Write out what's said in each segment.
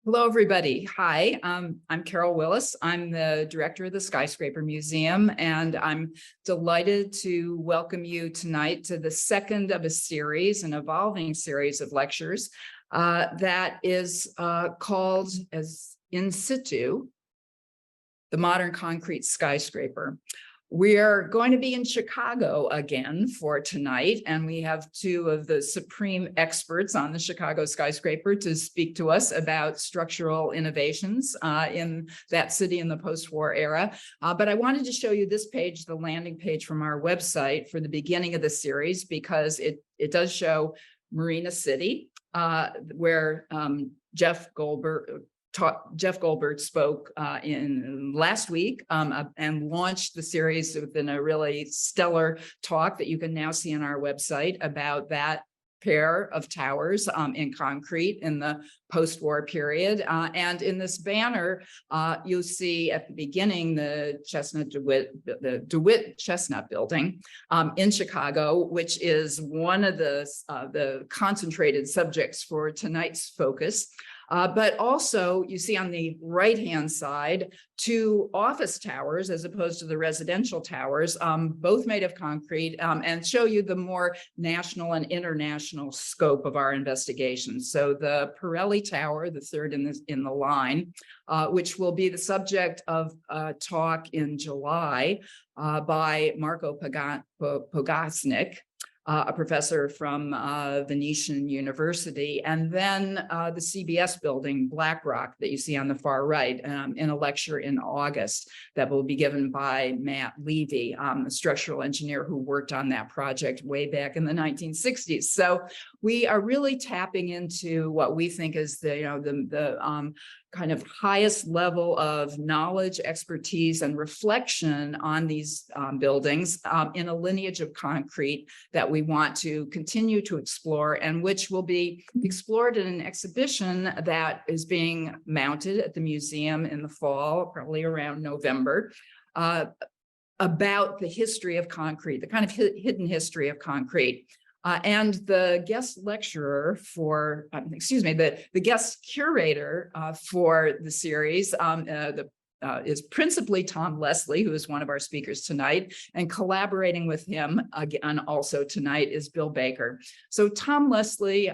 Hello, everybody. Hi, I'm Carol Willis. I'm the director of the Skyscraper Museum, and I'm delighted to welcome you tonight to the second of a series, an evolving series of lectures that is called as In Situ, the Modern Concrete Skyscraper. We are going to be in Chicago again for tonight, and we have two of the supreme experts on the Chicago skyscraper to speak to us about structural innovations in that city in the post-war era. But I wanted to show you this page, the landing page from our website for the beginning of the series, because it does show Marina City, where Jeff Goldberg spoke in last week and launched the series within a really stellar talk that you can now see on our website about that pair of towers in concrete in the post-war period. And in this banner, you'll see at the beginning the DeWitt-Chestnut building in Chicago, which is one of the concentrated subjects for tonight's focus. But also you see on the right-hand side, two office towers as opposed to the residential towers, both made of concrete, and show you the more national and international scope of our investigation. So the Pirelli Tower, the third in the line, which will be the subject of a talk in July by Marco Pogasnik, a professor from Venetian University, and then the CBS building, BlackRock, that you see on the far right, in a lecture in August that will be given by Matt Levy, a structural engineer who worked on that project way back in the 1960s. So we are really tapping into what we think is the kind of highest level of knowledge, expertise, and reflection on these buildings in a lineage of concrete that we want to continue to explore, and which will be explored in an exhibition that is being mounted at the museum in the fall, probably around November, about the history of concrete, the kind of hidden history of concrete. And the guest lecturer for, the guest curator for the series is principally Tom Leslie, who is one of our speakers tonight, and collaborating with him again also tonight is Bill Baker. So Tom Leslie,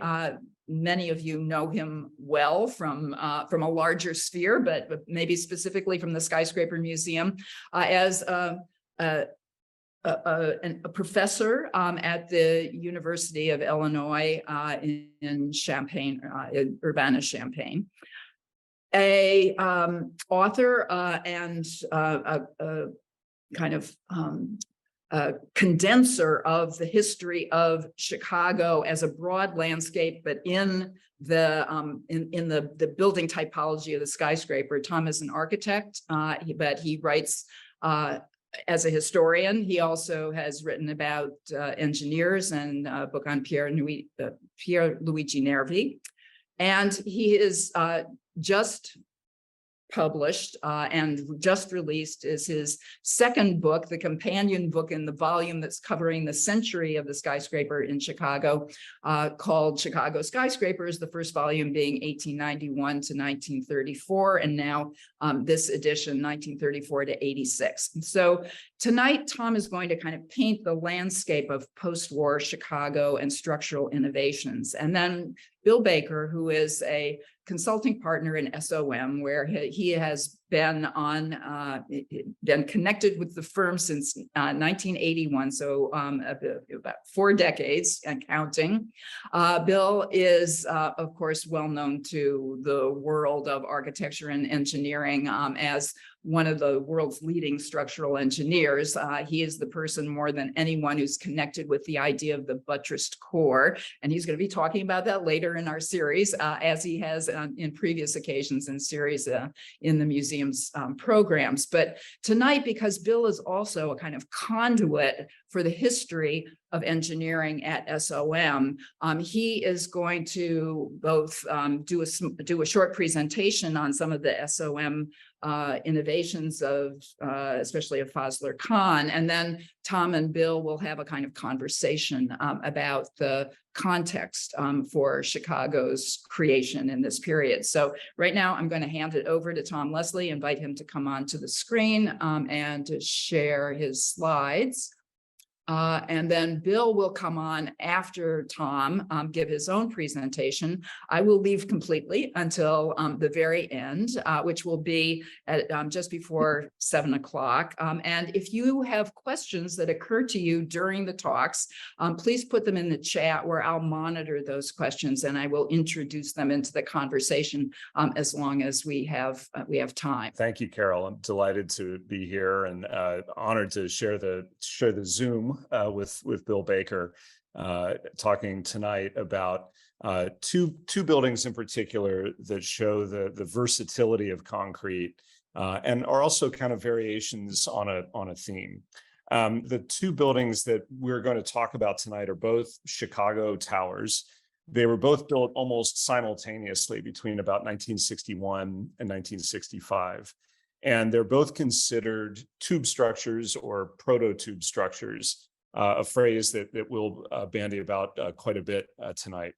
many of you know him well from a larger sphere, but maybe specifically from the Skyscraper Museum as a professor at the University of Illinois in Champaign, in Urbana-Champaign, a author and a kind of a condenser of the history of Chicago as a broad landscape, but in the building typology of the skyscraper. Tom is an architect, but he writes as a historian. He also has written about engineers and a book on Pier Luigi Nervi. And he is just published and just released is his second book, the companion book in the volume that's covering the century of the skyscraper in Chicago, called Chicago Skyscrapers, the first volume being 1891 to 1934, and now this edition, 1934 to 86. So tonight, Tom is going to kind of paint the landscape of post-war Chicago and structural innovations. And then Bill Baker, who is a consulting partner in SOM, where he has been connected with the firm since 1981, so about 4 decades and counting. Bill is, of course, well known to the world of architecture and engineering as one of the world's leading structural engineers. He is the person more than anyone who's connected with the idea of the buttressed core. And he's going to be talking about that later in our series, as he has in previous occasions in series in the museum's programs. But tonight, because Bill is also a kind of conduit for the history of Engineering at SOM. He is going to both do a short presentation on some of the SOM innovations of, especially of Fazlur Khan, and then Tom and Bill will have a kind of conversation about the context for Chicago's creation in this period. So right now I'm going to hand it over to Tom Leslie, invite him to come onto the screen and to share his slides. And then Bill will come on after Tom, give his own presentation. I will leave completely until the very end, which will be at just before 7 o'clock. And if you have questions that occur to you during the talks, please put them in the chat where I'll monitor those questions and I will introduce them into the conversation as long as we have time. Thank you, Carol. I'm delighted to be here and honored to share the Zoom with Bill Baker, talking tonight about two buildings in particular that show the versatility of concrete and are also kind of variations on a theme. The two buildings that we're going to talk about tonight are both Chicago towers. They were both built almost simultaneously between about 1961 and 1965. And they're both considered tube structures or proto-tube structures, a phrase that we'll bandy about quite a bit tonight.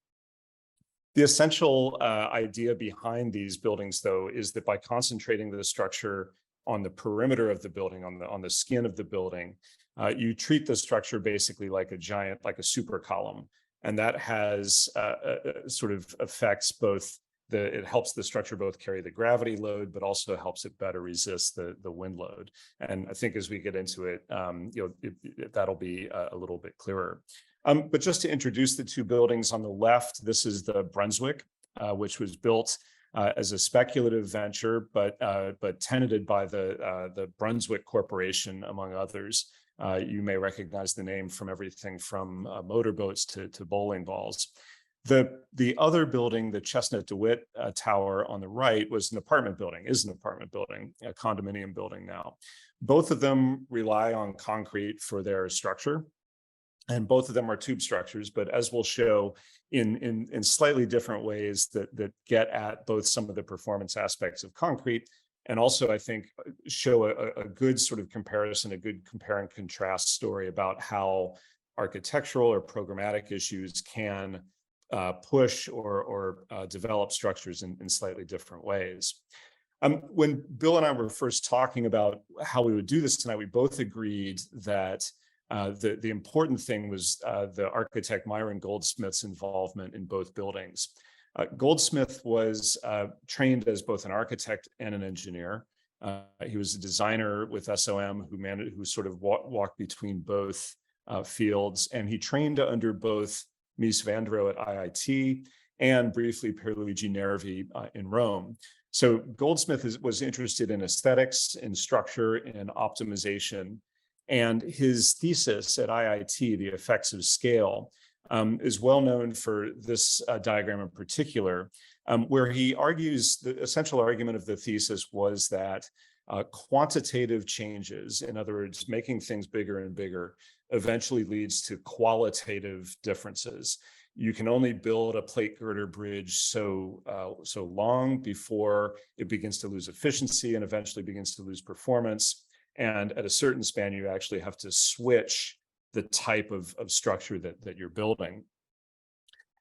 The essential idea behind these buildings, though, is that by concentrating the structure on the perimeter of the building, on the skin of the building, you treat the structure basically like a super column. And that has sort of affects both it helps the structure both carry the gravity load, but also helps it better resist the wind load. And I think as we get into it, that'll be a little bit clearer. But just to introduce the two buildings on the left, this is the Brunswick, which was built as a speculative venture, but tenanted by the Brunswick Corporation, among others. You may recognize the name from everything from motorboats to bowling balls. The other building, the Chestnut DeWitt Tower on the right, is an apartment building, a condominium building now. Both of them rely on concrete for their structure, and both of them are tube structures, but as we'll show in slightly different ways that get at both some of the performance aspects of concrete, and also I think show a good sort of comparison, a good compare and contrast story about how architectural or programmatic issues can push or develop structures in slightly different ways. When Bill and I were first talking about how we would do this tonight, we both agreed that the important thing was the architect Myron Goldsmith's involvement in both buildings. Goldsmith was trained as both an architect and an engineer. He was a designer with SOM who sort of walked between both fields, and he trained under both Mies van der Rohe at IIT and briefly Pierluigi Nervi in Rome. So Goldsmith was interested in aesthetics, in structure, in optimization, and his thesis at IIT, The Effects of Scale, is well known for this diagram in particular, where he argues the essential argument of the thesis was that quantitative changes, in other words, making things bigger and bigger, eventually leads to qualitative differences. You can only build a plate girder bridge so long before it begins to lose efficiency and eventually begins to lose performance. And at a certain span, you actually have to switch the type of structure that you're building.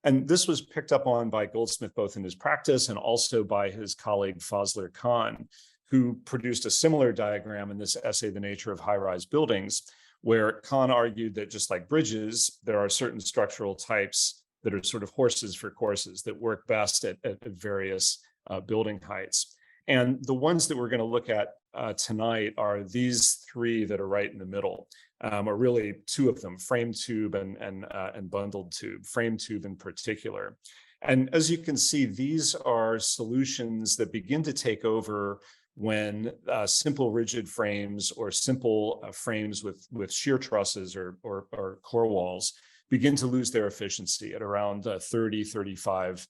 And this was picked up on by Goldsmith both in his practice and also by his colleague Fazlur Khan, who produced a similar diagram in this essay, The Nature of High-Rise Buildings, where Khan argued that just like bridges, there are certain structural types that are sort of horses for courses that work best at various building heights. And the ones that we're going to look at tonight are these three that are right in the middle, or really two of them, frame tube and bundled tube, frame tube in particular. And as you can see, these are solutions that begin to take over when simple rigid frames or simple frames with shear trusses or core walls begin to lose their efficiency at around 30, 35,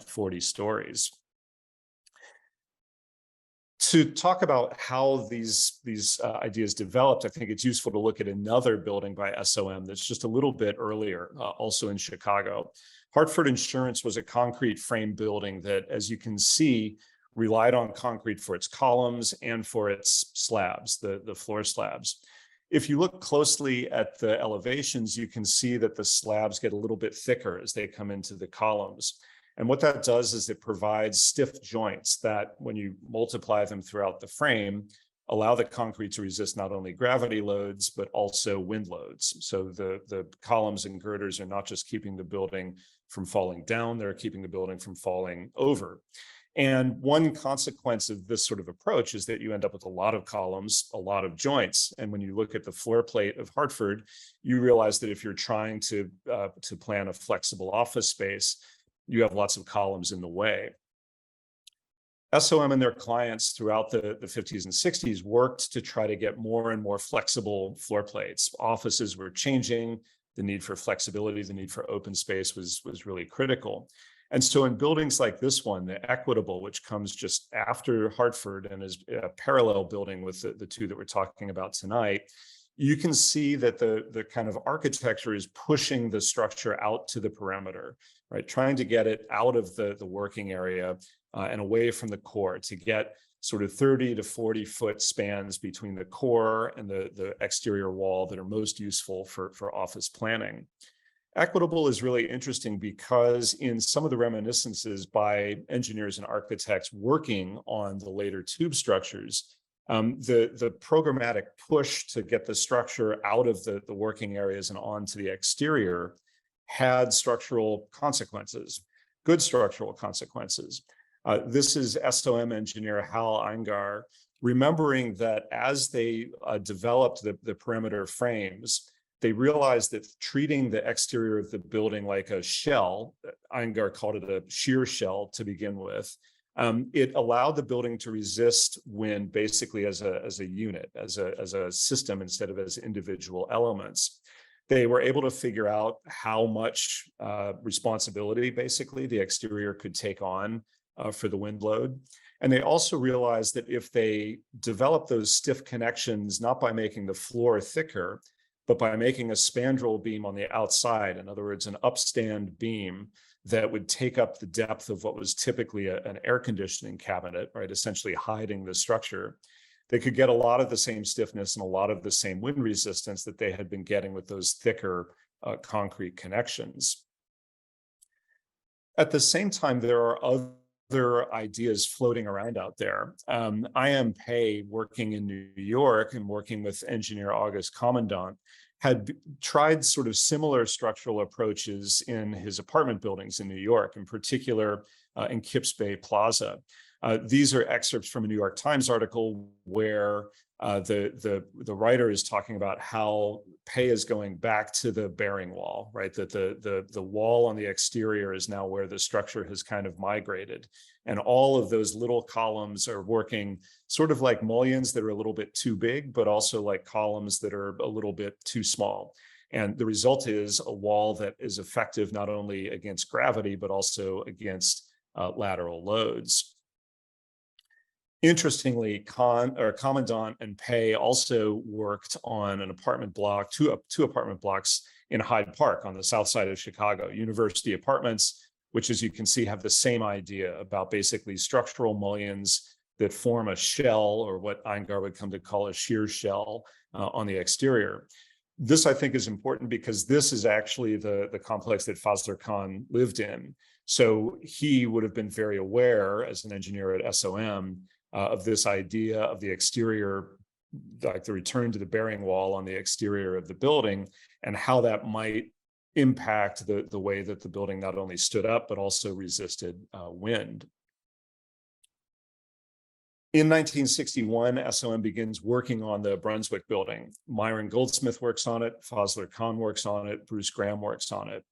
40 stories. To talk about how these ideas developed, I think it's useful to look at another building by SOM that's just a little bit earlier, also in Chicago. Hartford Insurance was a concrete frame building that, as you can see, relied on concrete for its columns and for its slabs, the floor slabs. If you look closely at the elevations, you can see that the slabs get a little bit thicker as they come into the columns. And what that does is it provides stiff joints that, when you multiply them throughout the frame, allow the concrete to resist not only gravity loads, but also wind loads. So the columns and girders are not just keeping the building from falling down, they're keeping the building from falling over. And one consequence of this sort of approach is that you end up with a lot of columns, a lot of joints. And when you look at the floor plate of Hartford, you realize that if you're trying to plan a flexible office space, you have lots of columns in the way. SOM and their clients throughout the 50s and 60s worked to try to get more and more flexible floor plates. Offices were changing. The need for flexibility, the need for open space was really critical. And so in buildings like this one, the Equitable, which comes just after Hartford and is a parallel building with the two that we're talking about tonight, you can see that the kind of architecture is pushing the structure out to the perimeter, right? Trying to get it out of the working area and away from the core to get sort of 30 to 40 foot spans between the core and the exterior wall that are most useful for office planning. Equitable is really interesting because in some of the reminiscences by engineers and architects working on the later tube structures, the programmatic push to get the structure out of the working areas and onto the exterior had structural consequences, good structural consequences. This is SOM engineer Hal Eingar remembering that as they developed the perimeter frames, they realized that treating the exterior of the building like a shell, Eingar called it a shear shell to begin with, it allowed the building to resist wind basically as a unit, as a system instead of as individual elements. They were able to figure out how much responsibility basically the exterior could take on for the wind load. And they also realized that if they developed those stiff connections, not by making the floor thicker, but by making a spandrel beam on the outside, in other words, an upstand beam that would take up the depth of what was typically an air conditioning cabinet, right, essentially hiding the structure, they could get a lot of the same stiffness and a lot of the same wind resistance that they had been getting with those thicker concrete connections. At the same time, there are other ideas floating around out there. I.M. Pei, working in New York and working with engineer August Commandant, had tried sort of similar structural approaches in his apartment buildings in New York, in particular in Kips Bay Plaza. These are excerpts from a New York Times article where the writer is talking about how Pei is going back to the bearing wall, right? That the wall on the exterior is now where the structure has kind of migrated. And all of those little columns are working sort of like mullions that are a little bit too big, but also like columns that are a little bit too small. And the result is a wall that is effective not only against gravity, but also against lateral loads. Interestingly, Commandant and Pei also worked on an apartment block, two apartment blocks in Hyde Park on the south side of Chicago, University Apartments, which, as you can see, have the same idea about basically structural mullions that form a shell, or what Eingar would come to call a shear shell on the exterior. This, I think, is important because this is actually the complex that Fazlur Khan lived in. So he would have been very aware as an engineer at SOM of this idea of the exterior, like the return to the bearing wall on the exterior of the building, and how that might impact the way that the building not only stood up, but also resisted wind. In 1961, SOM begins working on the Brunswick building. Myron Goldsmith works on it, Fazlur Khan works on it, Bruce Graham works on it.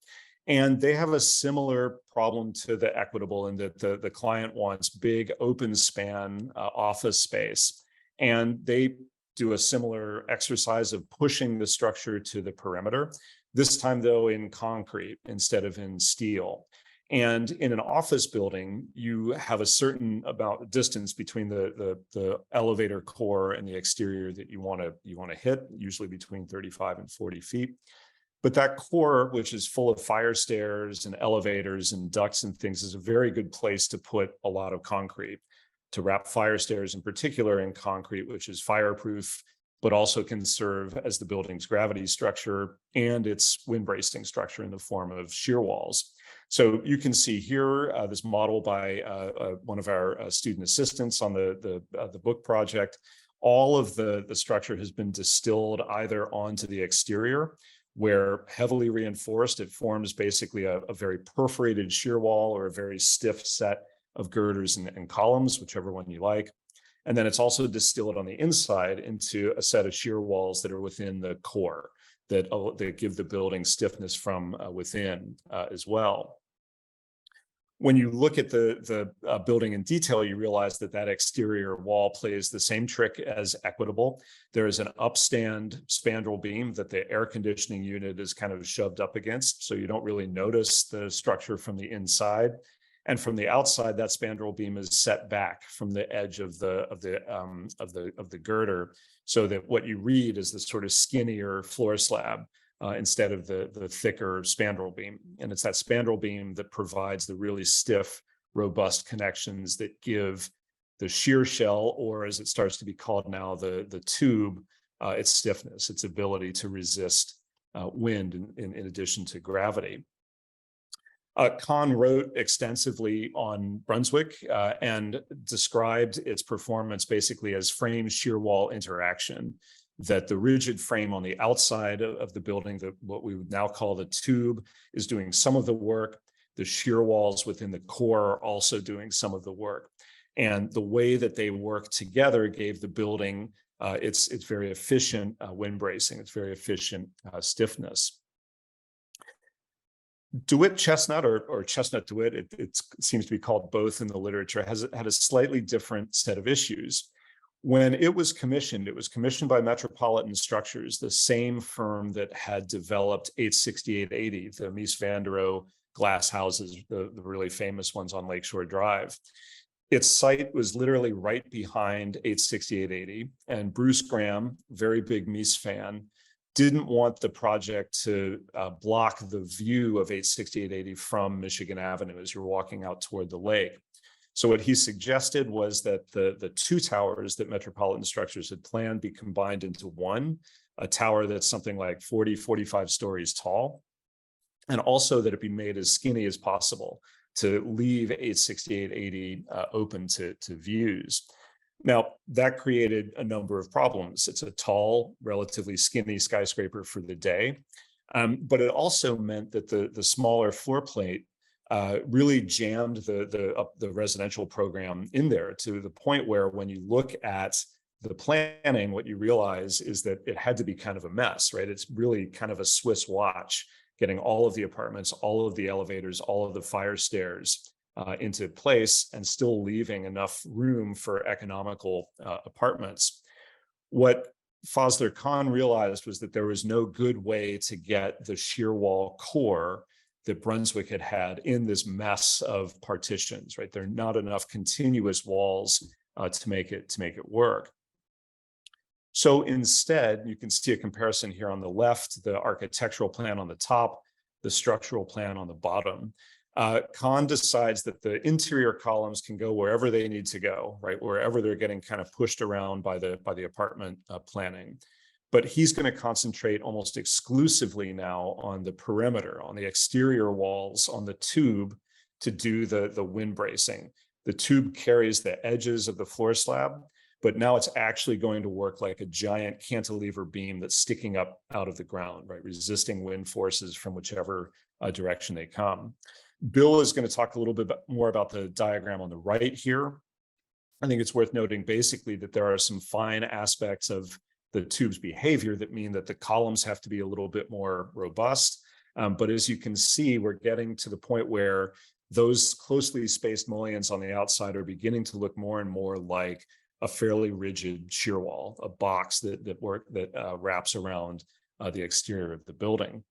And they have a similar problem to the Equitable in that the client wants big open span office space. And they do a similar exercise of pushing the structure to the perimeter, this time though in concrete instead of in steel. And in an office building, you have a certain about distance between the elevator core and the exterior that you want to hit, usually between 35 and 40 feet. But that core, which is full of fire stairs and elevators and ducts and things, is a very good place to put a lot of concrete, to wrap fire stairs in particular in concrete, which is fireproof, but also can serve as the building's gravity structure and its wind bracing structure in the form of shear walls. So you can see here this model by one of our student assistants on the book project. All of the structure has been distilled either onto the exterior, where heavily reinforced, it forms basically a very perforated shear wall or a very stiff set of girders and columns, whichever one you like. And then it's also distilled on the inside into a set of shear walls that are within the core that give the building stiffness from within as well. When you look at the building in detail, you realize that exterior wall plays the same trick as equitable. There is an upstand spandrel beam that the air conditioning unit is kind of shoved up against, so you don't really notice the structure from the inside. And from the outside, that spandrel beam is set back from the edge of the girder, so that what you read is the sort of skinnier floor slab instead of the thicker spandrel beam. And it's that spandrel beam that provides the really stiff, robust connections that give the shear shell, or as it starts to be called now, the tube, its stiffness, its ability to resist wind in addition to gravity. Kahn wrote extensively on Brunswick and described its performance basically as frame shear wall interaction, that the rigid frame on the outside of the building, what we would now call the tube, is doing some of the work. The shear walls within the core are also doing some of the work. And the way that they work together gave the building its very efficient wind bracing, its very efficient stiffness. DeWitt-Chestnut or Chestnut-DeWitt, it seems to be called both in the literature, had a slightly different set of issues. When it was commissioned by Metropolitan Structures, the same firm that had developed 86880, the Mies van der Rohe glass houses, the really famous ones on Lakeshore Drive. Its site was literally right behind 86880, and Bruce Graham, very big Mies fan, didn't want the project to block the view of 86880 from Michigan Avenue as you're walking out toward the lake. So what he suggested was that the two towers that Metropolitan Structures had planned be combined into one, a tower that's something like 40, 45 stories tall, and also that it be made as skinny as possible to leave 86880 open to views. Now, that created a number of problems. It's a tall, relatively skinny skyscraper for the day, but it also meant that the smaller floor plate really jammed the residential program in there, to the point where when you look at the planning, what you realize is that it had to be kind of a mess, right? It's really kind of a Swiss watch, getting all of the apartments, all of the elevators, all of the fire stairs into place and still leaving enough room for economical apartments. What Fazlur Khan realized was that there was no good way to get the shear wall core that Brunswick had in this mess of partitions, right? There are not enough continuous walls to make it work. So instead, you can see a comparison here on the left, the architectural plan on the top, the structural plan on the bottom. Kahn decides that the interior columns can go wherever they need to go, right? Wherever they're getting kind of pushed around by the apartment planning. But he's going to concentrate almost exclusively now on the perimeter, on the exterior walls, on the tube to do the wind bracing. The tube carries the edges of the floor slab, but now it's actually going to work like a giant cantilever beam that's sticking up out of the ground, right? Resisting wind forces from whichever direction they come. Bill is going to talk a little bit more about the diagram on the right here. I think it's worth noting basically that there are some fine aspects of the tube's behavior that mean that the columns have to be a little bit more robust. But as you can see, we're getting to the point where those closely spaced mullions on the outside are beginning to look more and more like a fairly rigid shear wall, a box that wraps around the exterior of the building.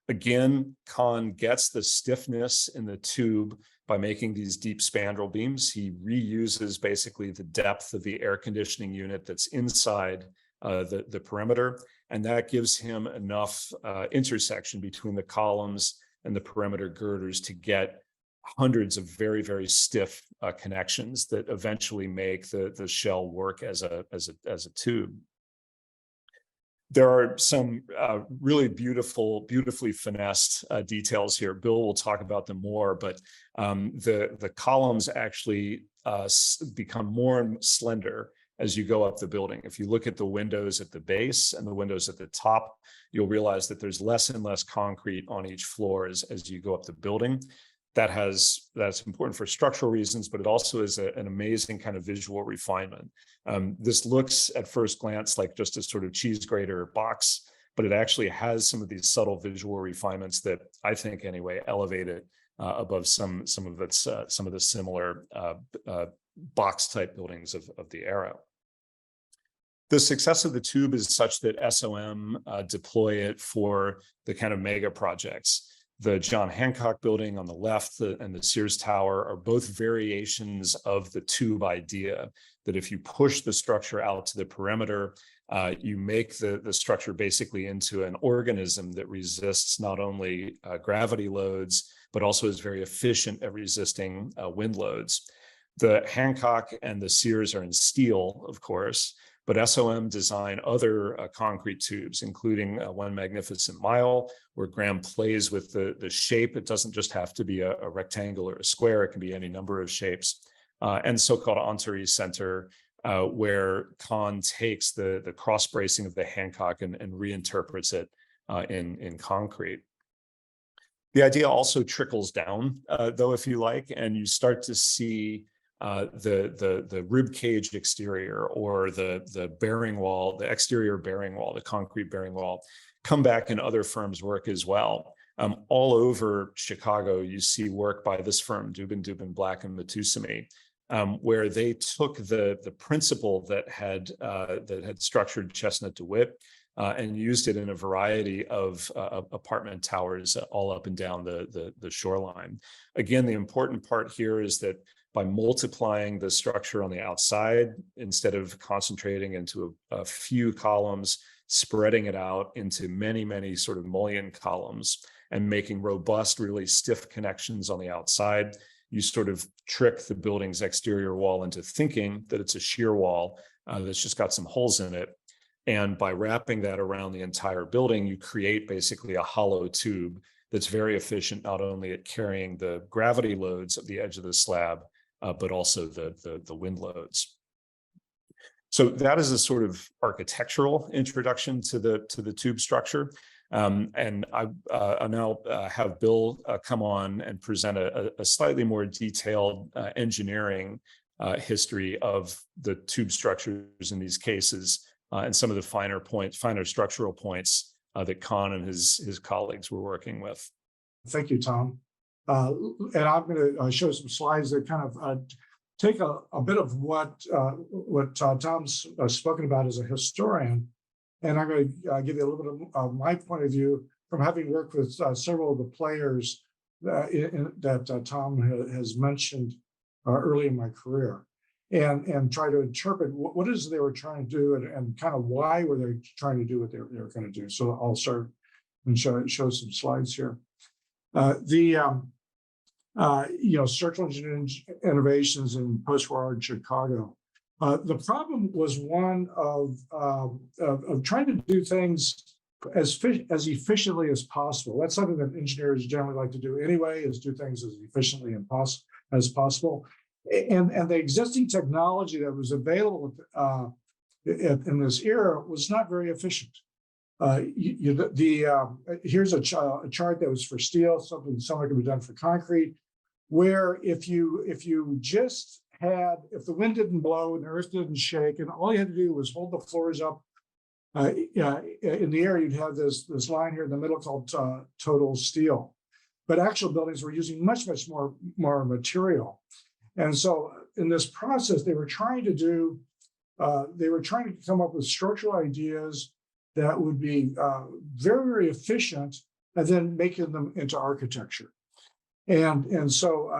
Again, Kahn gets the stiffness in the tube by making these deep spandrel beams. He reuses basically the depth of the air conditioning unit that's inside the perimeter, and that gives him enough intersection between the columns and the perimeter girders to get hundreds of very, very stiff connections that eventually make the shell work as a tube. There are some really beautifully finessed details here. Bill will talk about them more, but the columns actually become more slender as you go up the building. If you look at the windows at the base and the windows at the top, you'll realize that there's less and less concrete on each floor as you go up the building. That's important for structural reasons, but it also is an amazing kind of visual refinement. This looks at first glance like just a sort of cheese grater box, but it actually has some of these subtle visual refinements that I think anyway elevate it above some of the similar box type buildings of the era. The success of the tube is such that SOM deploy it for the kind of mega projects. The John Hancock Building on the left and the Sears Tower are both variations of the tube idea, that if you push the structure out to the perimeter, you make the structure basically into an organism that resists not only gravity loads, but also is very efficient at resisting wind loads. The Hancock and the Sears are in steel, of course, but SOM design other concrete tubes, including One Magnificent Mile, where Graham plays with the shape. It doesn't just have to be a rectangle or a square. It can be any number of shapes. And so-called Ontario Center, where Kahn takes the cross-bracing of the Hancock and reinterprets it in concrete. The idea also trickles down, though, if you like, and you start to see the rib cage exterior or the bearing wall, the exterior bearing wall, the concrete bearing wall, come back in other firms' work as well. All over Chicago, you see work by this firm, Dubin, Black, and Matusami, where they took the principle that had structured Chestnut DeWitt and used it in a variety of apartment towers all up and down the shoreline. Again, the important part here is that by multiplying the structure on the outside, instead of concentrating into a few columns, spreading it out into many sort of mullion columns and making robust, really stiff connections on the outside, you sort of trick the building's exterior wall into thinking that it's a shear wall that's just got some holes in it. And by wrapping that around the entire building, you create basically a hollow tube that's very efficient, not only at carrying the gravity loads at the edge of the slab, but also the wind loads. So that is a sort of architectural introduction to the tube structure. And I now have Bill come on and present a slightly more detailed engineering history of the tube structures in these cases and some of the finer structural points that Kahn and his colleagues were working with. Thank you, Tom. And I'm going to show some slides that kind of take a bit of what Tom's spoken about as a historian, and I'm going to give you a little bit of my point of view from having worked with several of the players that Tom has mentioned early in my career, and try to interpret what it is they were trying to do and kind of why were they trying to do what they were going to do. So I'll start and show some slides here. Structural engineering innovations in post-war Chicago. The problem was one of trying to do things as efficiently as possible. That's something that engineers generally like to do anyway, is do things as efficiently as possible. And the existing technology that was available in this era was not very efficient. Here's a chart that was for steel, something similar could be done for concrete, where if the wind didn't blow and the earth didn't shake, and all you had to do was hold the floors up in the air, you'd have this line here in the middle called total steel. But actual buildings were using much more material. And so in this process, they were trying to come up with structural ideas that would be very efficient and then making them into architecture. And so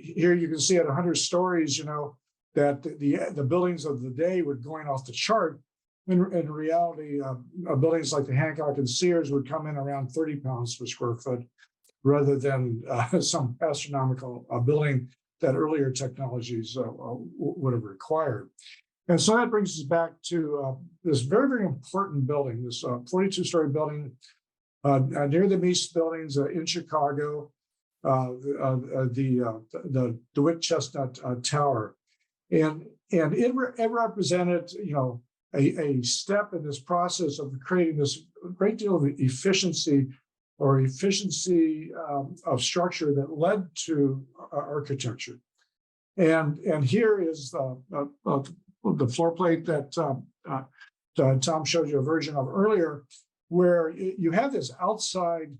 here you can see at 100 stories, that the buildings of the day were going off the chart. In reality, buildings like the Hancock and Sears would come in around 30 pounds per square foot, rather than some astronomical building that earlier technologies would have required. And so that brings us back to this very, very important building, this 42-story building near the Meese buildings in Chicago, the DeWitt-Chestnut Tower. And it represented, a step in this process of creating this great deal of efficiency of structure that led to architecture. And here is the floor plate that Tom showed you a version of earlier, where you have this outside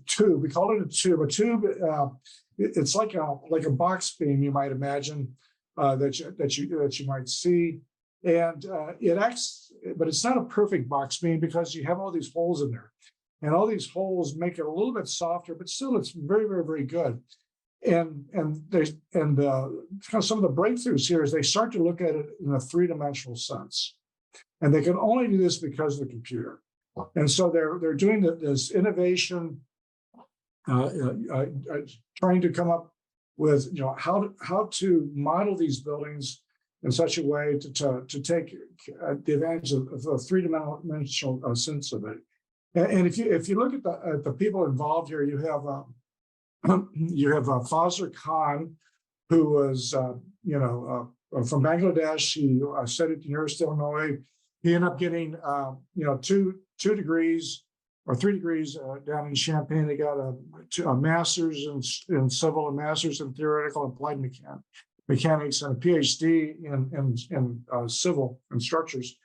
tube. We call it a tube. A tube, it's like a box beam, you might imagine, that you might see. And it acts, but it's not a perfect box beam because you have all these holes in there. And all these holes make it a little bit softer, but still it's very, very, very good. And some of the breakthroughs here is they start to look at it in a three-dimensional sense. And they can only do this because of the computer. And so they're doing this innovation, trying to come up with how to model these buildings in such a way to take the advantage of a three-dimensional sense of it. And if you look at the people involved here, you have Fazlur Khan, who was from Bangladesh. He studied at the University of Illinois. He ended up getting 2 degrees or 3 degrees down in Champaign. They got a master's in civil, a master's in theoretical applied mechanics, and a PhD in civil and structures.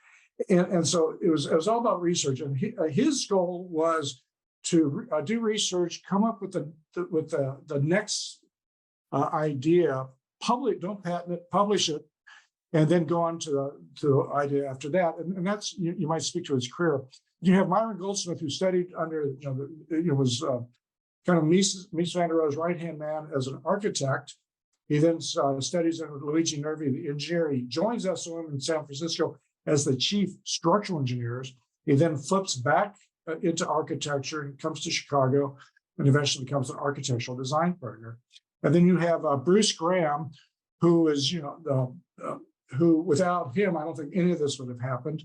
And so it was all about research. And his goal was to do research, come up with the next idea, don't patent it, publish it, and then go on to the idea after that. And that's, you might speak to his career. You have Myron Goldsmith, who studied under, was kind of Mies van der Rohe's right-hand man as an architect. He then studies under Luigi Nervi, the engineer. He joins SOM in San Francisco as the chief structural engineers. He then flips back into architecture and comes to Chicago and eventually becomes an architectural design partner. And then you have Bruce Graham, who is, who without him, I don't think any of this would have happened.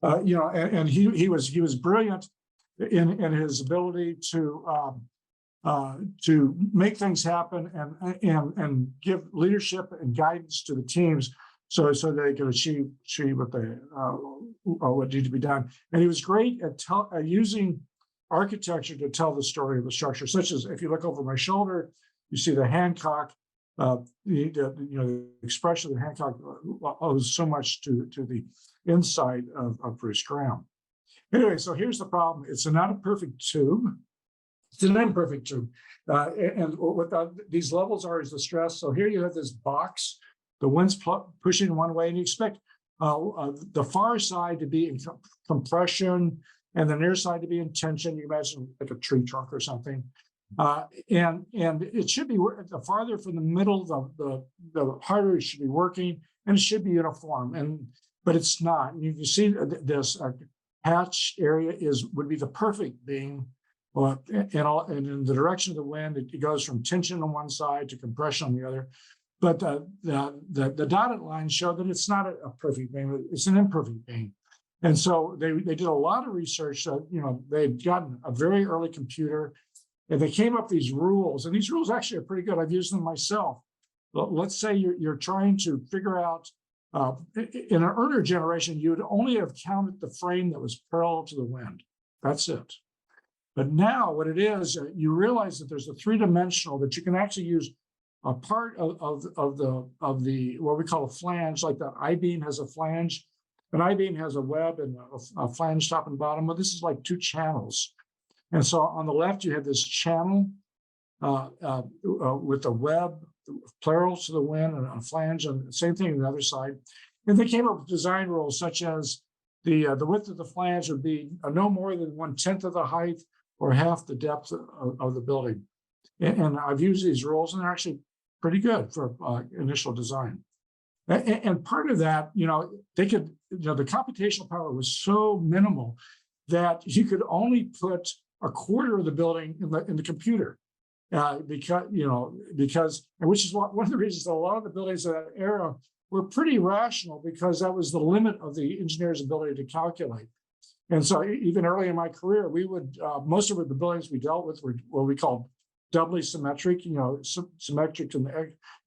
And he was brilliant in his ability to make things happen and give leadership and guidance to the teams so they could achieve what needed to be done. And he was great at using architecture to tell the story of the structure, such as if you look over my shoulder, you see the Hancock. The expression of the Hancock owes so much to the insight of Bruce Graham. Anyway, so here's the problem. It's not a perfect tube. It's an imperfect tube. And what these levels are is the stress. So here you have this box, the wind's pushing one way, and you expect the far side to be in compression and the near side to be in tension. You imagine like a tree trunk or something. And it should be the farther from the middle, the harder it should be working, and it should be uniform. But it's not. And you can see this hatch area would be the perfect being. And in the direction of the wind, it goes from tension on one side to compression on the other. But the dotted lines show that it's not a perfect beam; it's an imperfect beam. And so they did a lot of research. They'd gotten a very early computer. And they came up with these rules, and these rules actually are pretty good. I've used them myself. Let's say you're trying to figure out, in an earlier generation, you would only have counted the frame that was parallel to the wind. That's it. But now what it is, you realize that there's a three-dimensional that you can actually use a part of the what we call a flange, like that I-beam has a flange. An I-beam has a web and a flange top and bottom. Well, this is like two channels. And so on the left, you have this channel with a web parallel to the wind and a flange, and the same thing on the other side. And they came up with design rules such as the width of the flange would be no more than 1/10 of the height or half the depth of the building. And I've used these rules, and they're actually pretty good for initial design. And part of that, they could, the computational power was so minimal that you could only put a quarter of the building in the computer, because which is one of the reasons that a lot of the buildings of that era were pretty rational, because that was the limit of the engineer's ability to calculate. And so even early in my career, we would most of the buildings we dealt with were what we called doubly symmetric, symmetric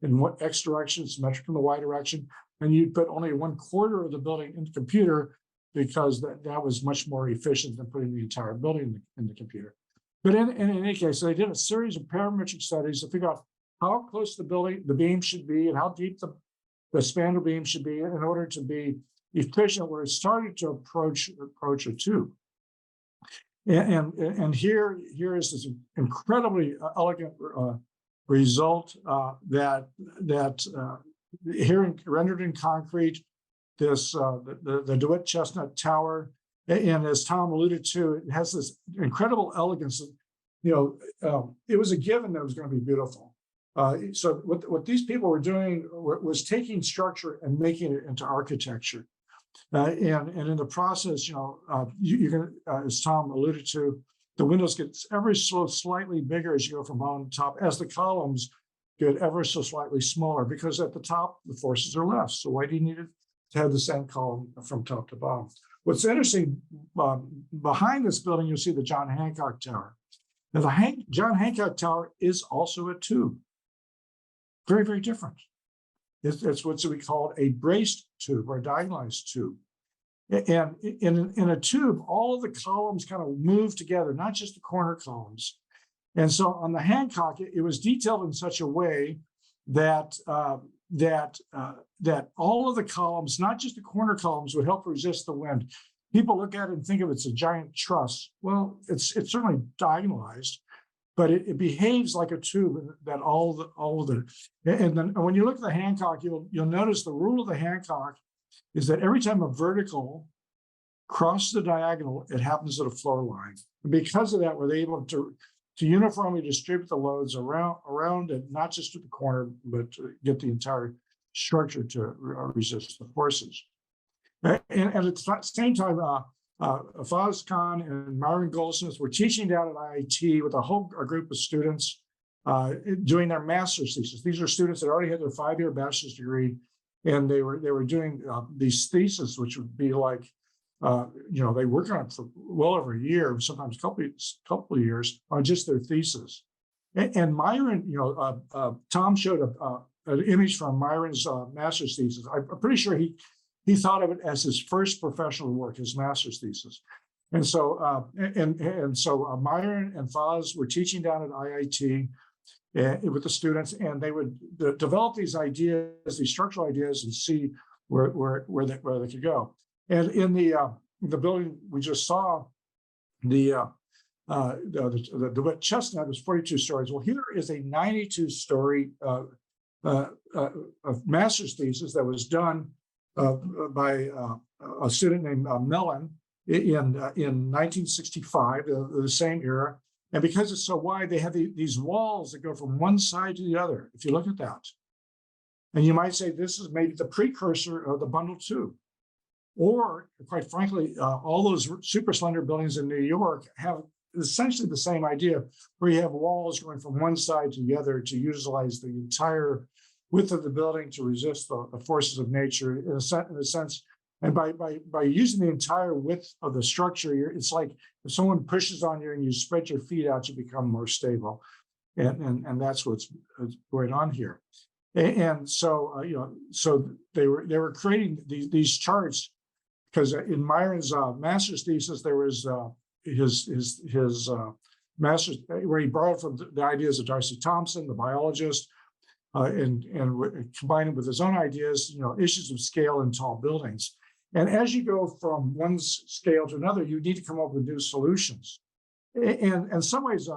in what X direction, symmetric in the Y direction, and you'd put only 1/4 of the building in the computer, because that was much more efficient than putting the entire building in the computer. But in any case, so they did a series of parametric studies to figure out how close the beam should be, and how deep the spandrel beam should be in order to be efficient, where it started to approach a tube. And here is this incredibly elegant result that here rendered in concrete. This the DeWitt-Chestnut Tower, and as Tom alluded to, it has this incredible elegance. It was a given that it was going to be beautiful. So what these people were doing was taking structure and making it into architecture. And in the process, you can, as Tom alluded to, the windows get ever so slightly bigger as you go from bottom to top, as the columns get ever so slightly smaller, because at the top, the forces are less. So why do you need to have the same column from top to bottom? What's interesting, behind this building, you'll see the John Hancock Tower. Now, the John Hancock Tower is also a tube. Very, very different. It's what's we call a braced tube or a diagonalized tube. And in a tube, all of the columns kind of move together, not just the corner columns. And so on the Hancock, it was detailed in such a way that that all of the columns, not just the corner columns, would help resist the wind. People look at it and think of it as a giant truss. Well, it's certainly diagonalized, but it behaves like a tube, that and then when you look at the Hancock, you'll notice the rule of the Hancock is that every time a vertical crosses the diagonal, it happens at a floor line. And because of that, we're able to uniformly distribute the loads around it, not just at the corner, but to get the entire structure to resist the forces. And at the same time, Faz Khan and Myron Goldsmith were teaching down at IIT with a group of students doing their master's thesis. These are students that already had their 5-year bachelor's degree, and they were doing these theses, which would be like, they worked on it for well over a year, sometimes a couple of years, on just their thesis. And Myron, Tom showed an image from Myron's master's thesis. I'm pretty sure he thought of it as his first professional work, his master's thesis. And so Myron and Faz were teaching down at IIT with the students, and they would develop these ideas, these structural ideas, and see where they could go. And in the building we just saw, the DeWitt-Chestnut was 42 stories. Well, here is a 92-story master's thesis that was done by a student named Mellon in 1965, the same era. And because it's so wide, they have these walls that go from one side to the other, if you look at that. And you might say this is maybe the precursor of the bundle tube. Or, quite frankly, all those super slender buildings in New York have essentially the same idea, where you have walls going from one side to the other to utilize the entire width of the building to resist the forces of nature in a sense. And by using the entire width of the structure, it's like if someone pushes on you and you spread your feet out, you become more stable. And that's what's going on here. And so, so they were creating these charts, because in Myron's master's thesis, there was his master's, where he borrowed from the ideas of Darcy Thompson, the biologist, and combined it with his own ideas, issues of scale in tall buildings. And as you go from one scale to another, you need to come up with new solutions. And in some ways,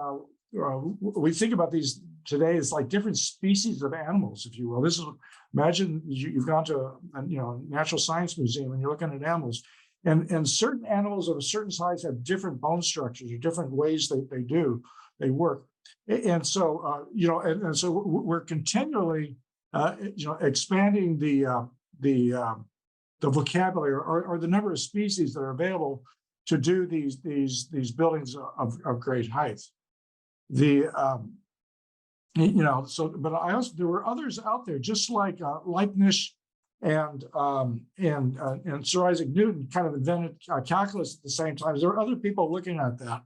we think about these today as like different species of animals, if you will. Imagine you've gone to a natural science museum and you're looking at animals, And certain animals of a certain size have different bone structures or different ways they work. And so, and so we're continually, expanding the vocabulary or the number of species that are available to do these buildings of great height. But I also, there were others out there, just like Leibniz and Sir Isaac Newton kind of invented calculus at the same time. There were other people looking at that.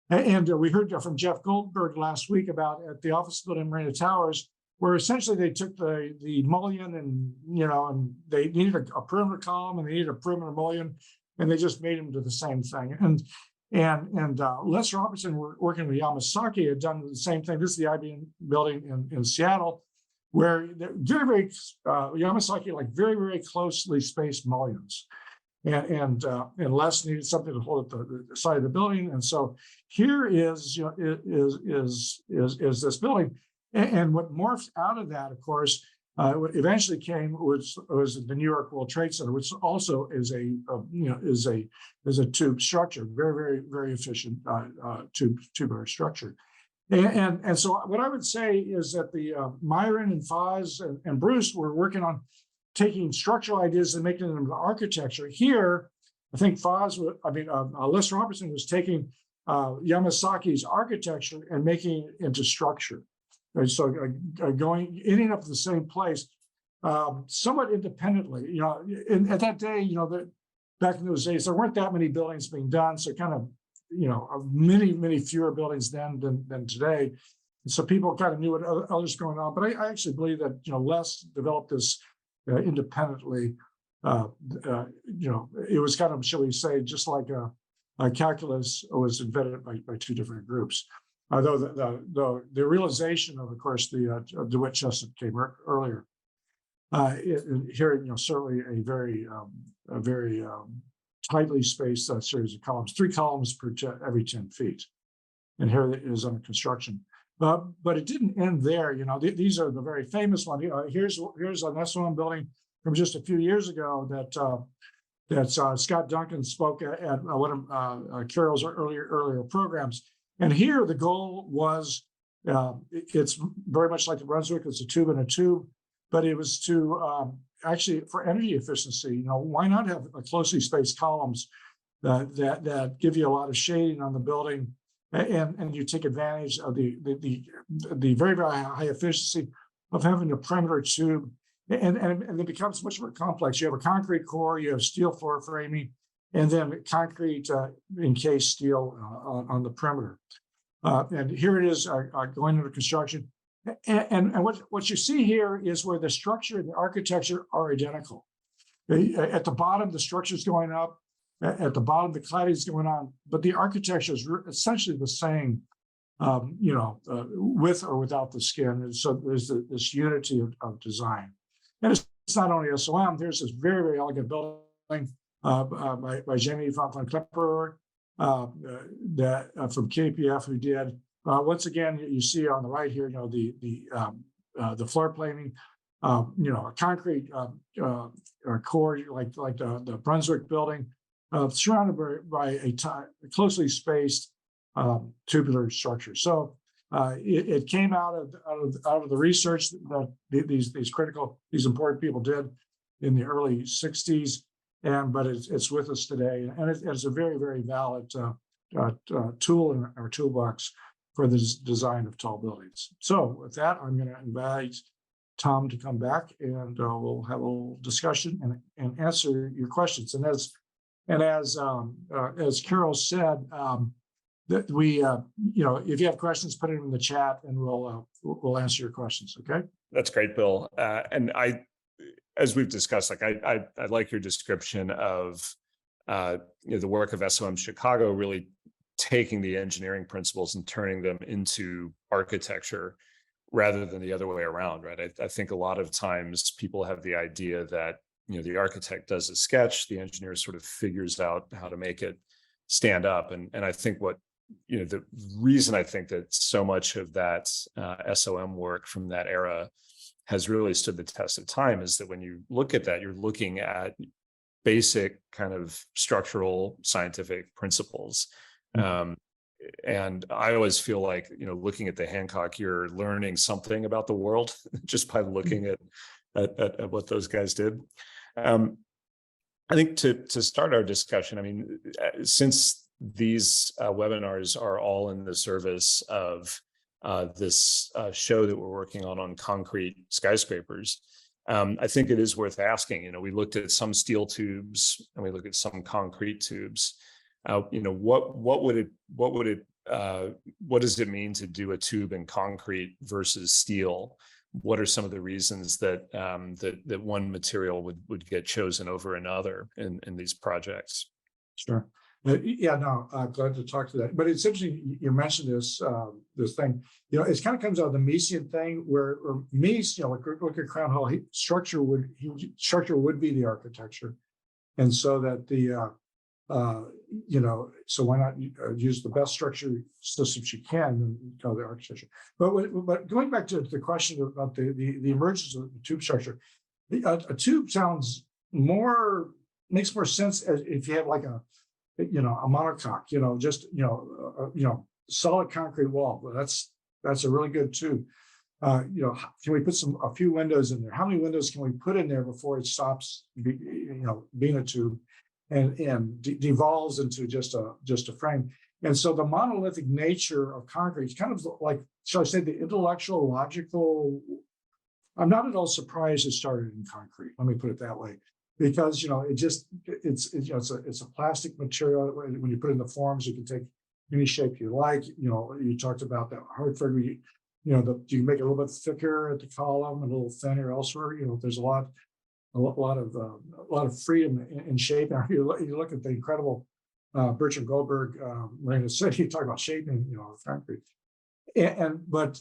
And we heard from Jeff Goldberg last week about at the office building Marina Towers, where essentially they took the mullion and they needed a perimeter column and they needed a perimeter mullion, and they just made them do the same thing. And Les Robertson, working with Yamasaki, had done the same thing. This is the IBM building in Seattle, where they're Yamasaki like very, very closely spaced mullions. And Les needed something to hold up the side of the building. And so here is this building. And what morphed out of that, of course, what eventually came was the New York World Trade Center, which also is a tube structure, very, very, very efficient tubular structure. And so what I would say is that the Myron and Faz and Bruce were working on taking structural ideas and making them into architecture. Here, I think Les Robertson was taking Yamasaki's architecture and making it into structure. And so ending up at the same place, somewhat independently. At that day, back in those days, there weren't that many buildings being done. So kind of, many, many fewer buildings then than today. And so people kind of knew what others going on. But I actually believe that, Les developed this independently. It was kind of, shall we say, just like a calculus was invented by two different groups. Though the realization of course, the DeWitt-Chestnut came earlier. Here, certainly a very tightly spaced series of columns, 3 columns per every 10 feet. And here it is under construction. But it didn't end there. These are the very famous one. Here's an SOM building from just a few years ago that Scott Duncan spoke at one of Carol's earlier programs. And here the goal was, it's very much like the Brunswick, it's a tube and a tube, but it was to actually for energy efficiency. Why not have closely spaced columns that give you a lot of shading on the building, and you take advantage of the very, very high efficiency of having a perimeter tube, and it becomes much more complex. You have a concrete core, you have steel floor framing, and then concrete encased steel on the perimeter. And here it is going into construction. And what you see here is where the structure and the architecture are identical. At the bottom, the structure is going up. At the bottom, the cladding is going on. But the architecture is essentially the same, with or without the skin. And so there's this unity of design. And it's not only SOM. There's this very, very elegant building by Jamie von Klepper that from KPF, who did once again, you see on the right here, the floor planing, a concrete core like the Brunswick building, surrounded by a closely spaced tubular structure. So it came out of the research that these important people did in the early 60s. But it's with us today, and it's a very, very valid tool in our toolbox for the design of tall buildings. So with that, I'm going to invite Tom to come back, and we'll have a little discussion and answer your questions. And as Carol said, that we, if you have questions, put it in the chat, and we'll answer your questions. Okay. That's great, Bill. And as we've discussed, I like your description of the work of SOM Chicago, really taking the engineering principles and turning them into architecture rather than the other way around, right? I think a lot of times people have the idea that the architect does a sketch, the engineer sort of figures out how to make it stand up, and I think the reason I think that so much of that SOM work from that era has really stood the test of time is that when you look at that, you're looking at basic kind of structural scientific principles. And I always feel like, looking at the Hancock, you're learning something about the world just by looking at what those guys did. I think to start our discussion, I mean, since these webinars are all in the service of this show that we're working on concrete skyscrapers, I think it is worth asking. We looked at some steel tubes and we looked at some concrete tubes. What does it mean to do a tube in concrete versus steel? What are some of the reasons that that one material would get chosen over another in these projects? Sure. Yeah, no, glad to talk to that. But it's interesting you mentioned this thing. It kind of comes out of the Miesian thing, where Mies, look at Crown Hall, structure would be the architecture, and so that so why not use the best structure systems you can and the architecture. But going back to the question about the emergence of the tube structure, a tube makes more sense if you have like a monocoque, solid concrete wall. Well, that's a really good tube. Can we put a few windows in there? How many windows can we put in there before it stops being a tube and devolves into just a frame? And so the monolithic nature of concrete is kind of like, shall I say, the intellectual, logical. I'm not at all surprised it started in concrete. Let me put it that way. Because it's a plastic material. When you put it in the forms, you can take any shape you like. You talked about that Hartford. You can make it a little bit thicker at the column and a little thinner elsewhere. There's a lot of freedom in shape. Now you look at the incredible Bertram Goldberg Marina City. You talk about shaping, concrete. But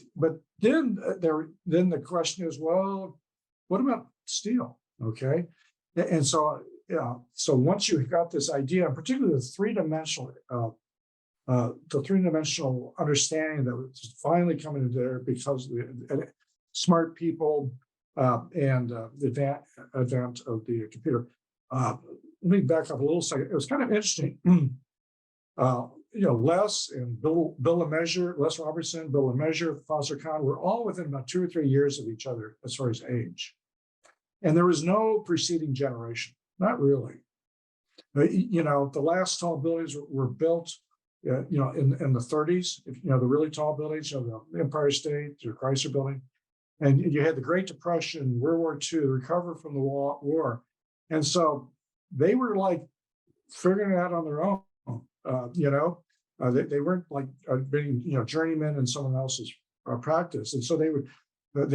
then the question is, well, what about steel? Okay. And so once you've got this idea, and particularly the three-dimensional understanding that was finally coming into there because of the smart people and the advent of the computer. Let me back up a little second. It was kind of interesting. Les and Bill LeMessurier, Les Robertson, Bill LeMessurier, Fazlur Khan were all within about 2 or 3 years of each other as far as age. And there was no preceding generation, not really. The last tall buildings were built, in the 30s. The really tall buildings, the Empire State, the Chrysler Building, and you had the Great Depression, World War II, the recovery from the war, and so they were like figuring it out on their own. They weren't like being journeymen in someone else's practice, and so they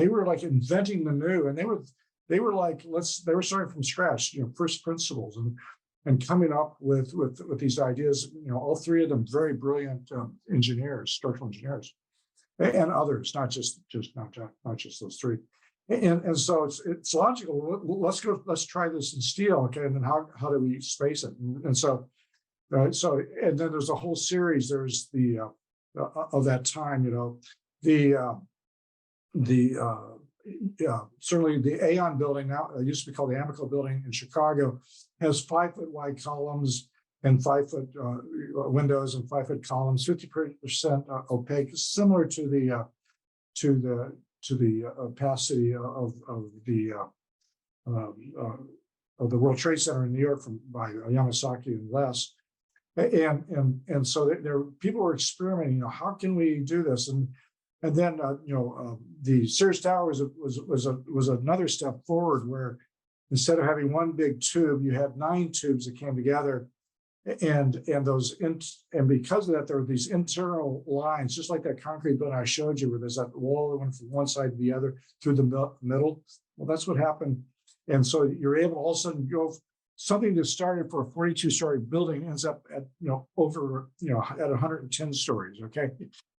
were like inventing the new, and they were like, they were starting from scratch, first principles, and coming up with these ideas. All three of them very brilliant engineers, structural engineers, and others, not just those three. And so it's logical. Let's try this in steel, okay? And then how do we space it? And so and then there's a whole series. There's the of that time, certainly the Aon Building, now it used to be called the Amico Building in Chicago, has 5-foot wide columns and 5-foot windows and 5-foot columns, 50% opaque, similar to the opacity of the World Trade Center in New York by Yamasaki and Les. And so people were experimenting. How can we do this? And then the Sears Tower was another step forward, where instead of having one big tube, you had 9 tubes that came together, and because of that, there were these internal lines, just like that concrete building I showed you, where there's that wall that went from one side to the other through the middle. Well, that's what happened, and so you're able to all of a sudden go. Something that started for a 42-story building ends up at over at 110 stories. Okay,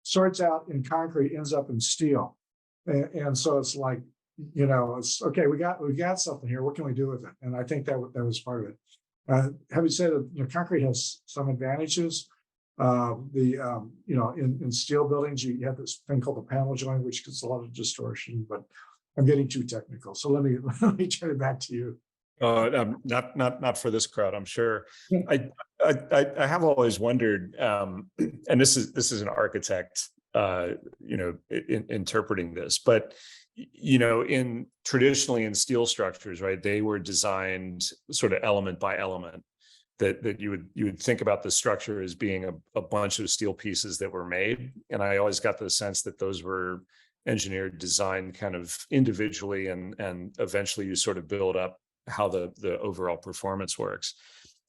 starts out in concrete, ends up in steel, and so it's like it's okay. We got something here. What can we do with it? And I think that was part of it. Having said that, concrete has some advantages. In steel buildings, you have this thing called the panel joint, which gets a lot of distortion. But I'm getting too technical, so let me turn it back to you. Not for this crowd, I'm sure. Yeah. I have always wondered, and this is an architect, interpreting this, but in traditionally in steel structures, right? They were designed sort of element by element. That you would think about the structure as being a bunch of steel pieces that were made, and I always got the sense that those were engineered, designed kind of individually, and eventually you sort of build up how the overall performance works.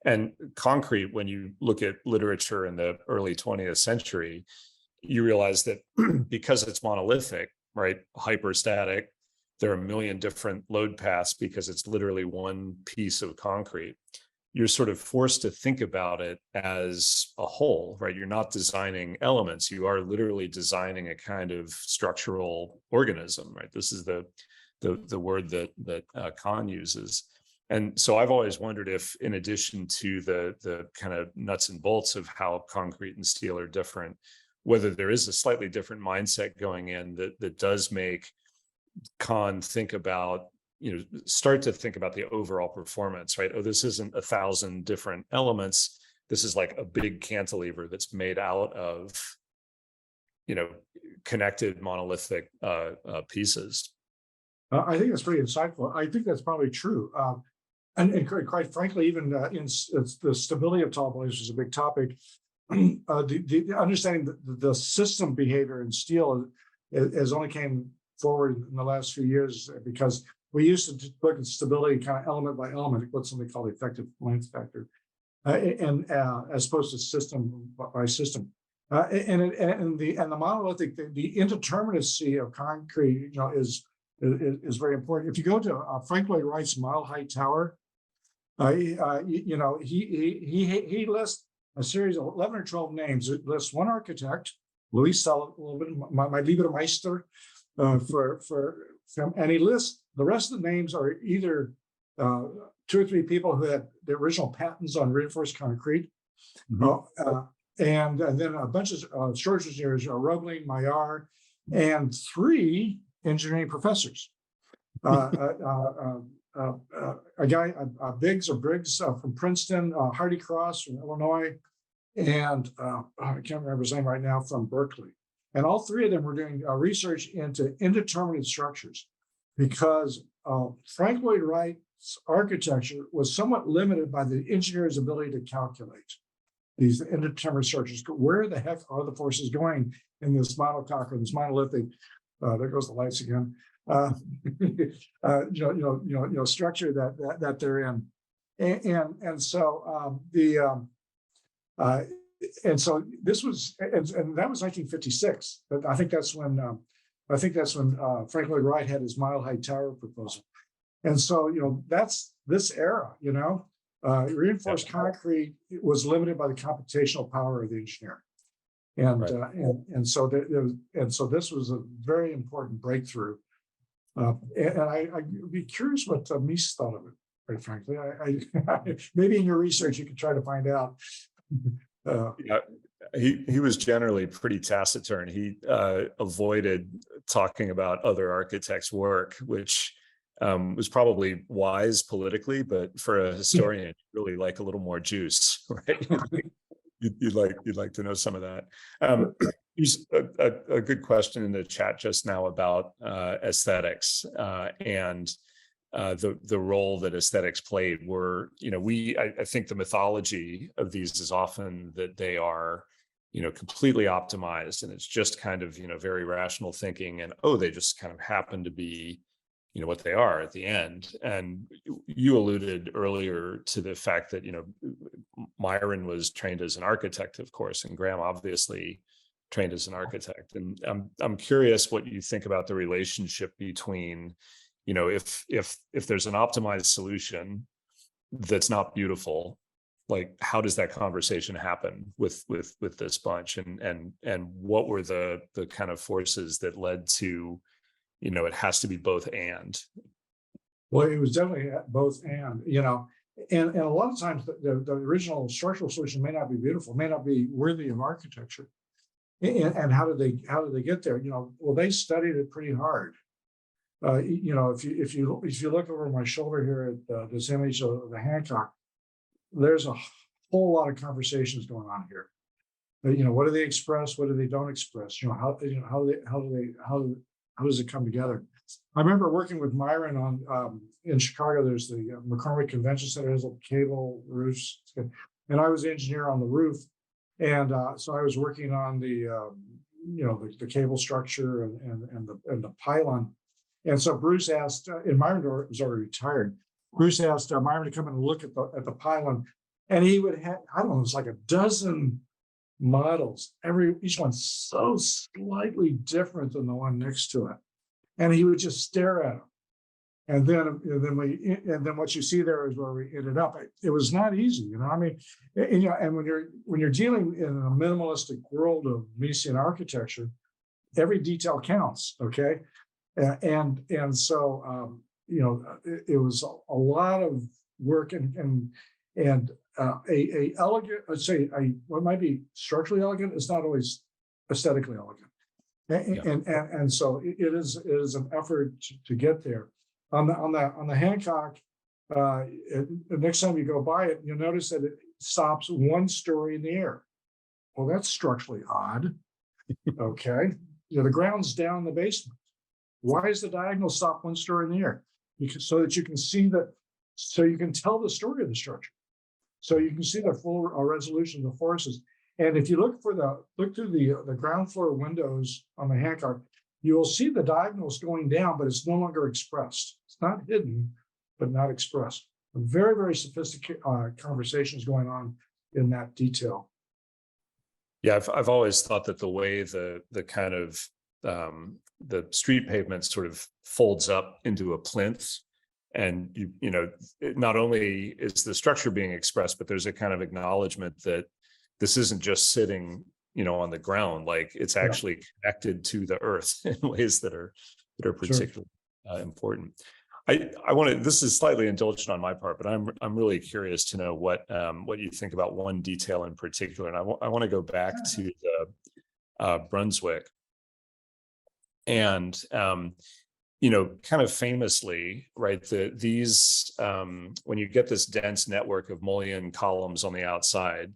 And concrete, when you look at literature in the early 20th century, you realize that because it's monolithic, right, hyperstatic, there are a million different load paths because it's literally one piece of concrete. You're sort of forced to think about it as a whole, right? You're not designing elements. You are literally designing a kind of structural organism, right? This is the word that Kahn uses. And so I've always wondered if, in addition to the kind of nuts and bolts of how concrete and steel are different, whether there is a slightly different mindset going in that does make Kahn think about, start to think about the overall performance, right? Oh, this isn't 1,000 different elements. This is like a big cantilever that's made out of, connected monolithic pieces. I think that's pretty insightful. I think that's probably true. And quite frankly, even in the stability of tall buildings is a big topic. The understanding the system behavior in steel has only came forward in the last few years, because we used to look at stability kind of element by element, what's something called effective length factor, and as opposed to system by system. And the monolithic, the indeterminacy of concrete, is very important. If you go to Frank Lloyd Wright's Mile High Tower, he lists a series of 11 or 12 names. It lists one architect, Louis Sullivan, my Liebermeister, and he lists the rest of the names are either 2 or 3 people who had the original patents on reinforced concrete, and then a bunch of storage engineers, Roebling, Maillard, and 3 engineering professors. A guy, Briggs from Princeton, Hardy Cross from Illinois, and I can't remember his name right now, from Berkeley. And all 3 of them were doing research into indeterminate structures, because Frank Lloyd Wright's architecture was somewhat limited by the engineer's ability to calculate these indeterminate structures. Where the heck are the forces going in this monocoque or this monolithic? There goes the lights again. Structure that they're in, and so this was, and that was 1956. But I think that's when Frank Lloyd Wright had his Mile High Tower proposal, and so that's this era. Reinforced concrete was limited by the computational power of the engineer. And so this was a very important breakthrough, and I'd be curious what Mies thought of it. Quite frankly, I maybe in your research you could try to find out. He was generally pretty taciturn. He avoided talking about other architects' work, which was probably wise politically, but for a historian, you really like a little more juice, right? You'd like to know some of that. There's a good question in the chat just now about aesthetics and the role that aesthetics played. I think the mythology of these is often that they are, completely optimized, and it's just kind of, very rational thinking, and they just kind of happen to be, what they are at the end. And you alluded earlier to the fact that, Myron was trained as an architect, of course, and Graham obviously trained as an architect. And I'm curious what you think about the relationship between, if there's an optimized solution that's not beautiful, like how does that conversation happen with this bunch, and what were the kind of forces that led to, it has to be both and? Well, it was definitely both and, and a lot of times the original structural solution may not be beautiful, may not be worthy of architecture. And how did they get there? Well, they studied it pretty hard. if you look over my shoulder here at this image of the Hancock, there's a whole lot of conversations going on here. What do they express? What do they don't express? How does it come together? I remember working with Myron on in Chicago. There's the McCormick Convention Center, has a cable roofs, and I was the engineer on the roof, and so I was working on the cable structure and the pylon. And so Bruce asked, and Myron was already retired. Bruce asked Myron to come in and look at the pylon, and he would have, I don't know, it's like a dozen models, each one so slightly different than the one next to it, and he would just stare at them. And then what you see there is where we ended up. It was not easy, I mean, and when you're dealing in a minimalistic world of Miesian architecture, every detail counts. Okay, and so it was a lot of work and a elegant, let's say, what might be structurally elegant is not always aesthetically elegant, and so it is an effort to get there. On the Hancock, the next time you go by it, you'll notice that it stops 1 story in the air. Well, that's structurally odd. Okay, the ground's down in the basement. Why is the diagonal stop 1 story in the air? Because so that you can see so you can tell the story of the structure. So you can see the full resolution of the forces. And if you look through the ground floor windows on the Hancock, you will see the diagonals going down, but it's no longer expressed. It's not hidden, but not expressed. Very, very sophisticated conversations going on in that detail. Yeah, I've always thought that the way the kind of the street pavement sort of folds up into a plinth, and not only is the structure being expressed, but there's a kind of acknowledgement that this isn't just sitting on the ground, like it's actually connected to the earth in ways that are particularly important. I want to, this is slightly indulgent on my part, but I'm really curious to know what you think about one detail in particular. And I want to go back to the Brunswick, and kind of famously, right, these when you get this dense network of mullion columns on the outside,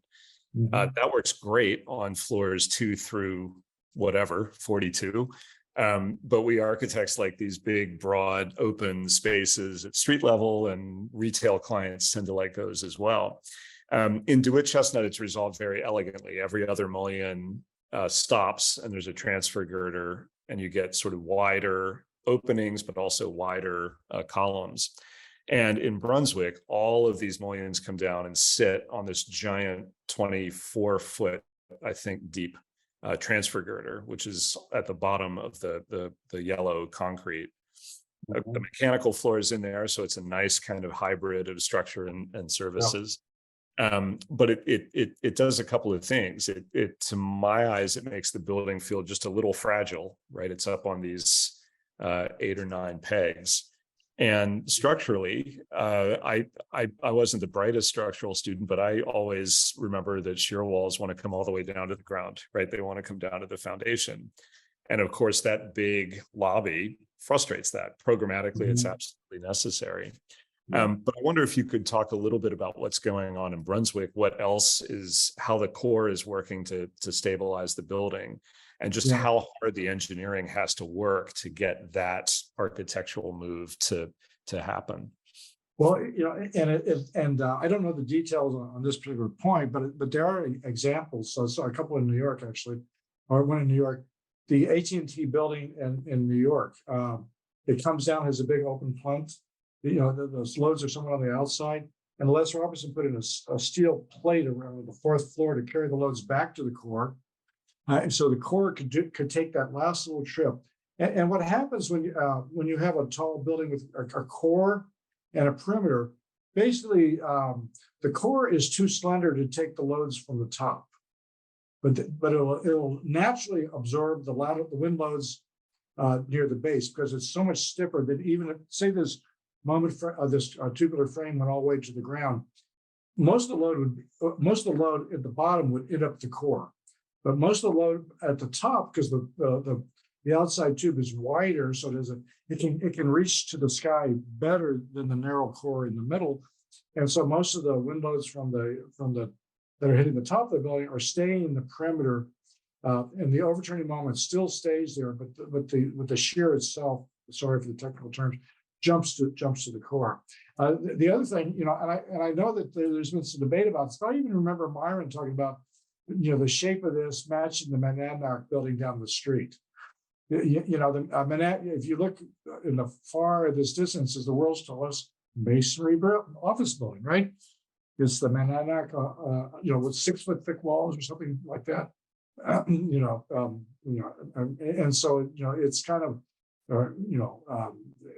that works great on floors 2 through whatever 42. But we architects like these big, broad, open spaces at street level, and retail clients tend to like those as well. In DeWitt-Chestnut, it's resolved very elegantly. Every other mullion stops, and there's a transfer girder, and you get sort of wider openings, but also wider columns. And in Brunswick, all of these mullions come down and sit on this giant 24-foot, I think, deep transfer girder, which is at the bottom of the yellow concrete. The mechanical floor is in there, so it's a nice kind of hybrid of structure and services. But it does a couple of things. It to my eyes, it makes the building feel just a little fragile, right? It's up on these 8 or 9 pegs. And structurally, I wasn't the brightest structural student, but I always remember that shear walls want to come all the way down to the ground, right? They want to come down to the foundation. And of course, that big lobby frustrates that. Programmatically, it's absolutely necessary. But I wonder if you could talk a little bit about what's going on in Brunswick, what else is, how the core is working to stabilize the building, and just how hard the engineering has to work to get that architectural move to happen. Well, and I don't know the details on this particular point, but there are examples. So a couple in New York, actually, or one in New York, the AT&T building in New York. It comes down, has a big open plinth. Those loads are somewhere on the outside, and Les Robinson put in a steel plate around the 4th floor to carry the loads back to the core. And so the core could take that last little trip. And what happens when you have a tall building with a core and a perimeter, basically the core is too slender to take the loads from the top, but it'll naturally absorb the wind loads near the base, because it's so much stiffer that even if, say, this tubular frame went all the way to the ground, most of the load at the bottom would end up the core. But most of the load at the top, because the The outside tube is wider, so it can reach to the sky better than the narrow core in the middle. And so most of the wind loads from the that are hitting the top of the building are staying in the perimeter, and the overturning moment still stays there, but the shear itself, sorry for the technical terms, jumps to the core. The other thing, and I know that there's been some debate about this, but I even remember Myron talking about, the shape of this matching the Monadnock building down the street. If you look in the farthest distance, is the world's tallest masonry office building, right? It's the Monadnock, with 6 foot thick walls or something like that. And so it's kind of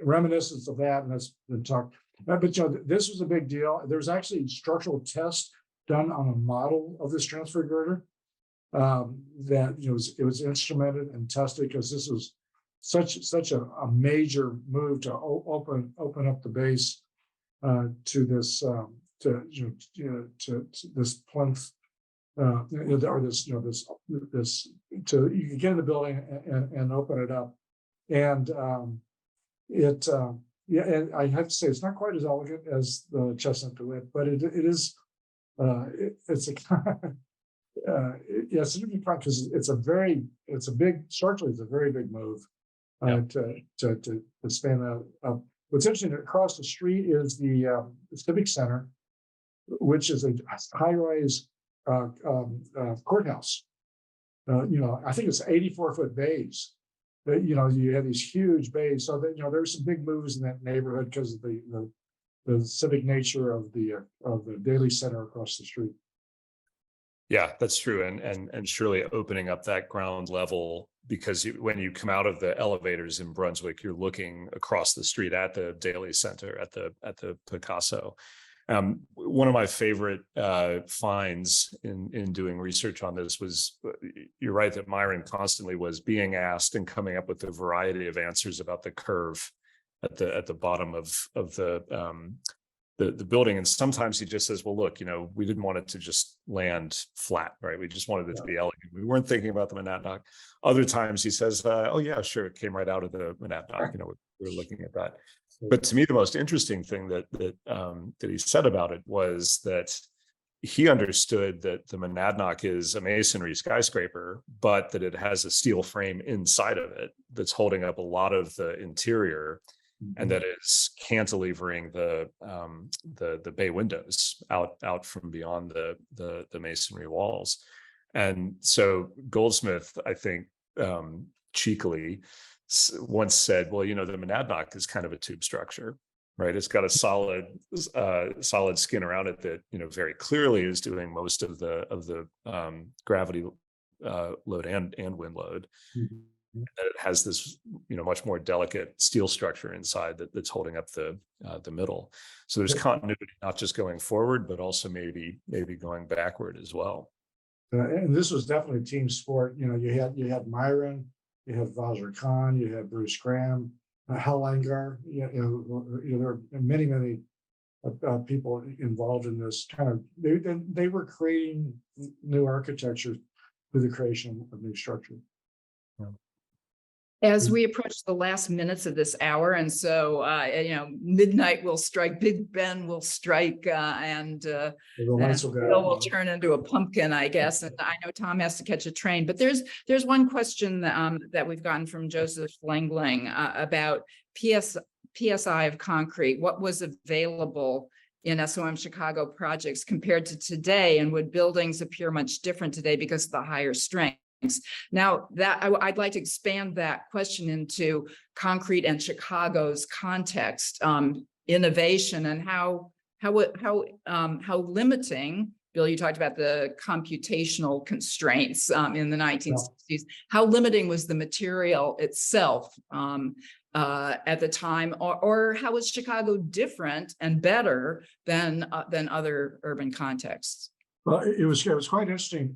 reminiscence of that, and that's been talked. But this was a big deal. There was actually structural tests done on a model of this transfer girder that it was instrumented and tested, because this was such a major move to open up the base to this to this plinth or this to you can get in the building and open it up, and and I have to say it's not quite as elegant as the Chestnut DeWitt, but it is it's a it's a big part, because it's a very big move to span that up. What's interesting, across the street is the Civic Center, which is a high-rise courthouse. I think it's 84-foot bays. You have these huge bays, so that there's some big moves in that neighborhood because of the civic nature of the Daily Center across the street. Yeah, that's true, and surely opening up that ground level, because when you come out of the elevators in Brunswick, you're looking across the street at the Daily Center, at the Picasso. One of my favorite finds in doing research on this was, you're right that Myron constantly was being asked and coming up with a variety of answers about the curve at the bottom of the building. And sometimes he just says, well, look, we didn't want it to just land flat, right? We just wanted it to be elegant. We weren't thinking about the Monadnock. Other times he says, oh yeah, sure, it came right out of the Monadnock. We were looking at that. But to me, the most interesting thing that he said about it was that he understood that the Monadnock is a masonry skyscraper, but that it has a steel frame inside of it that's holding up a lot of the interior, and that is cantilevering the bay windows out from beyond the masonry walls. And so Goldsmith, I think, cheekily once said, well, the Monadnock is kind of a tube structure, right? It's got a solid skin around it that very clearly is doing most of the gravity load and wind load. Mm-hmm. And it has this much more delicate steel structure inside that's holding up the middle. So there's continuity, not just going forward, but also maybe going backward as well. And this was definitely a team sport. You had Myron, you had Fazlur Khan, you had Bruce Graham, Hal Langar. There are many people involved in this kind of. They were creating new architecture through the creation of new structure. Yeah. As we approach the last minutes of this hour, and so midnight will strike, Big Ben will strike, and Bill will turn into a pumpkin, I guess. And I know Tom has to catch a train, but there's one question that we've gotten from Joseph Langling about PSI of concrete. What was available in SOM Chicago projects compared to today, and would buildings appear much different today because of the higher strength? Now that I'd like to expand that question into concrete and Chicago's context, innovation, and how limiting. Bill, you talked about the computational constraints in the 1960s. How limiting was the material itself at the time, or how was Chicago different and better than other urban contexts? Well, it was quite interesting.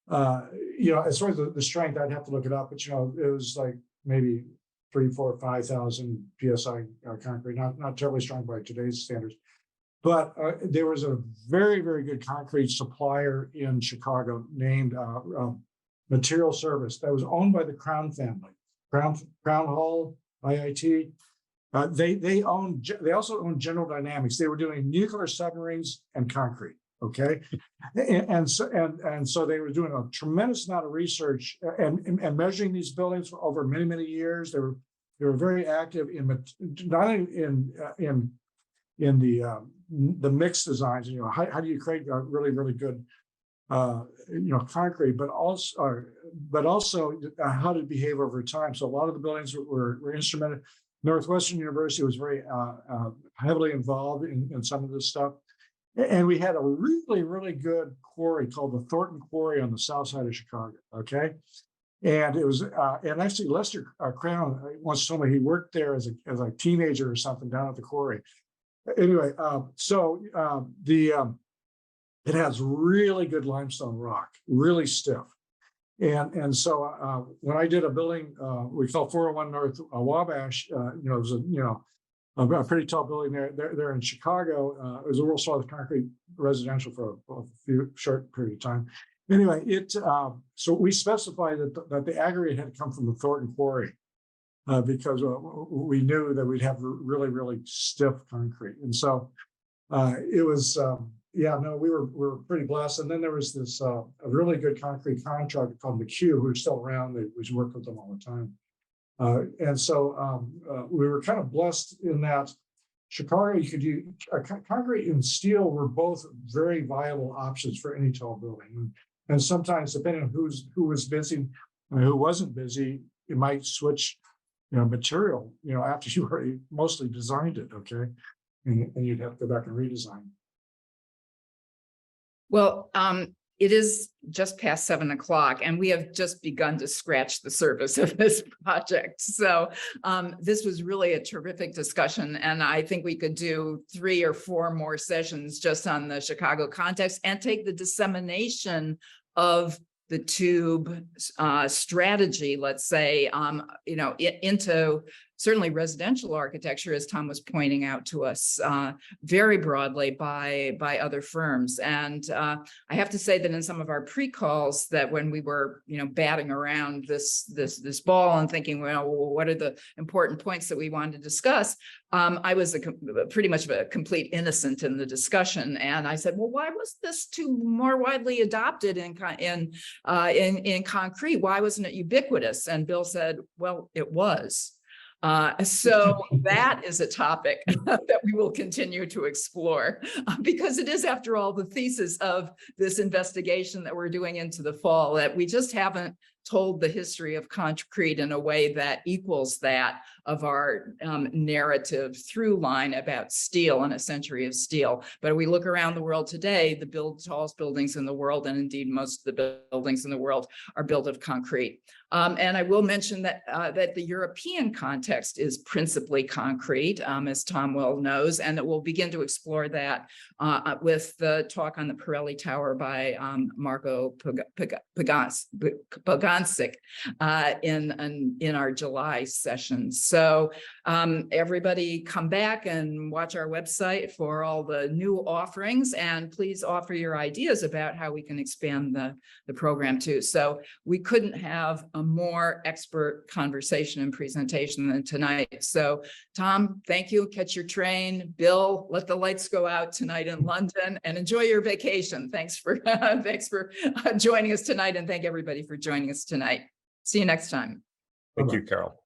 As far as the strength, I'd have to look it up, but it was like maybe 3,000, 4,000, 5,000 PSI concrete, not terribly strong by today's standards. But there was a very, very good concrete supplier in Chicago named material service that was owned by the Crown family, Crown Hall, IIT. They also owned General Dynamics. They were doing nuclear submarines and concrete. Okay, and so they were doing a tremendous amount of research and measuring these buildings for over many years. They were very active in not in the mixed designs. You know, how do you create a really good concrete, but also how to behave over time. So a lot of the buildings were instrumented. Northwestern University was very heavily involved in some of this stuff. And we had a really good quarry called the Thornton Quarry on the south side of Chicago. Okay. And it was, and actually Lester Crown once told me he worked there as a teenager or something down at the quarry. Anyway, it has really good limestone rock, really stiff. And so when I did a building, we call 401 North Wabash, it was a pretty tall building there in Chicago. It was a world's tallest concrete residential for a few short period of time. Anyway, so we specified that the aggregate had to come from the Thornton Quarry because we knew that we'd have really stiff concrete. And so it was, we were pretty blessed. And then there was this a really good concrete contractor called McHugh, who's still around. We work with them all the time. And so we were kind of blessed in that Chicago, you could do concrete and steel were both very viable options for any tall building. And sometimes, depending on who was busy and who wasn't busy, you might switch, material, after you already mostly designed it. Okay, and you'd have to go back and redesign. Well, it is just past 7 o'clock, and we have just begun to scratch the surface of this project. So this was really a terrific discussion, and I think we could do 3 or 4 more sessions just on the Chicago context and take the dissemination of the tube strategy, let's say, into certainly residential architecture, as Tom was pointing out to us, very broadly by other firms. And I have to say that in some of our pre-calls, that when we were, batting around this ball and thinking, well, what are the important points that we wanted to discuss? I was pretty much of a complete innocent in the discussion, and I said, well, why was this tube more widely adopted in concrete? Why wasn't it ubiquitous? And Bill said, well, it was. So that is a topic that we will continue to explore, because it is, after all, the thesis of this investigation that we're doing into the fall, that we just haven't told the history of concrete in a way that equals that of our narrative through line about steel and a century of steel. But we look around the world today, the tallest buildings in the world, and indeed most of the buildings in the world, are built of concrete. And I will mention that the European context is principally concrete, as Tom well knows, and that we'll begin to explore that with the talk on the Pirelli Tower by Marco Pogancic in our July session. So everybody come back and watch our website for all the new offerings, and please offer your ideas about how we can expand the program too. So we couldn't have a more expert conversation and presentation than tonight. So Tom, thank you. Catch your train. Bill, let the lights go out tonight in London, and enjoy your vacation. Thanks for joining us tonight, and thank everybody for joining us tonight. See you next time. Thank you, Carol.